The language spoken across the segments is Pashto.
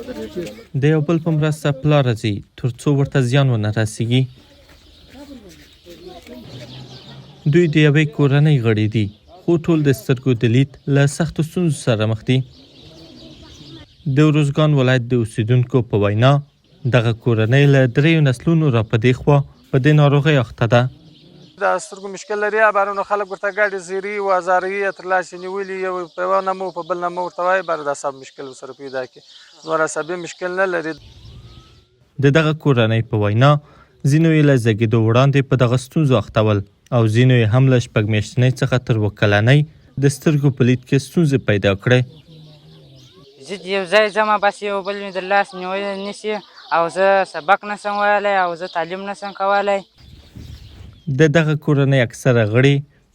د یو بل په مرسته پلار ځي تر څو ورته زیان ونه رسیږي. دوی د یوې کورنۍ غړي دي خو ټول د سترګو د لید له سختو ستونزو سره مخ دي. د ارزګان ولایت د اوسیدونکو په وینا دغه کورنۍ له 3 نسلونو را په دې خوا په دې ناروغۍ اخته ده. د سترګو مشکل لري، بارونو خلک ورته ګاډې زیري و ازاري تر لاسې نیولي، یو په یوه نامه په بل نامه ورته وایي، بار د اعصاب مشکل ورسره پیدا کړي، نور عصبي مشکل نه لري. د دغه کورنۍ په وینا ځینو یې له زېږېدو وړاندې په دغه ستونزو اخته ول او ځینو یې هم له 6 میاشتنۍ څخه تر 1 کلنۍ د سترګو په لید کې ستونزې پیدا کړې. زه یو ځای ځم بس یو بل مې د لاس نیولی نیسي او زه سبق نشم ویلی او زه تعلیم نشم کولی. د دغه کورنۍ اکثره غړي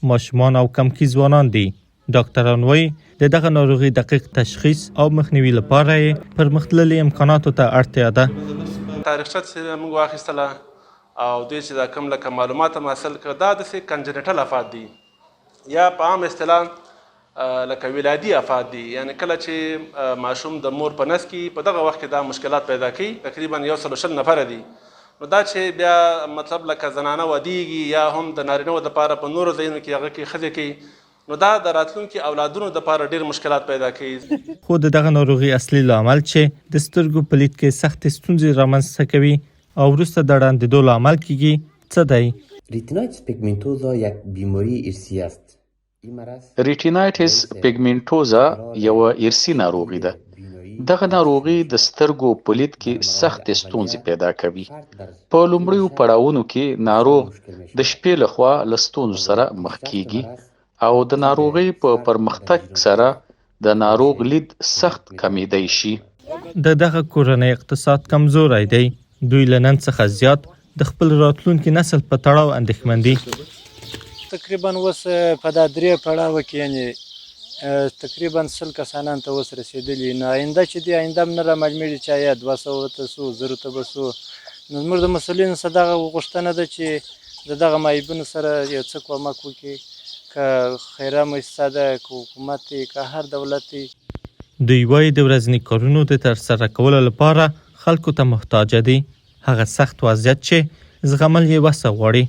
ماشومان او کمکي ځوانان دي. ډاکټران وایي د دغه ناروغي دقیق تشخیص او مخنیوي لپاره یې پرمختللي امکاناتو ته اړتیا ده. تاریخچه چې موږ واخیستله او دوی چې دا کوم لکه معلومات هم حاصل کړه، دا داسې کنجنټل افات دي یا په عام اصطلاح لکه ولادي افات دي، یعنی کله چې ماشوم د مور په نس کې په دغه وخت کې دا مشکلات پیدا کوي، تقریبا 120 نفره دي. نو دا چې بیا مطلب لکه زنانه ودیږي یا هم د نارینه‌و دپاره په نورو ځایونو کې هغه کې ښځې کوي، نو دا د راتلونکي اولادونو دپاره ډېر مشکلات پیدا کوي. خو د دغه ناروغي اصلي لامل چې د سترګو په لید کې سختې ستونزې رامنځته کوي او وروسته د ړندېدو لامل کیږي څه دی؟ ریتینایتس پیگمنتوزا یک بیماری ارثی است. ریټینایټس پیګمنټوزا یو ارثي ناروغي ده. دغه ناروغي د سترګو په لید کې سخت ستونزې پیدا کوي. په لومړیو پړاوونو کې ناروغ د شپې لخوا له ستونزو سره مخ کیږي او د ناروغۍ په پرمختګ سره د ناروغ لید سخت کمیدای شي. د دغه کورنۍ اقتصاد کمزوری دی. دوی له نن څخه زیات د خپل راتلونکي نسل په تړاو اندېښمن دي. تقریبا اوس په دا 3 پړاوه کې یعنې تقریبا 100 کسانان ته اوس رسېدلي، نو آینده چې دی آینده هم نه رامعلومېږي چې آیا 200 ته څو 1000 ته به څو. نو زموږ د مسؤلینو څخه دغه غوښتنه ده چې د دغه معیوبینو سره یو څه کومک وکړي، که خیریه مؤسسه ده، که حکومت دی، که هر دولت دی. دوی وایي د ورځني کارونو د ترسره کولو لپاره خلکو ته محتاجه دي. هغه سخت وضعیت چې زغمل یې وسه غواړي.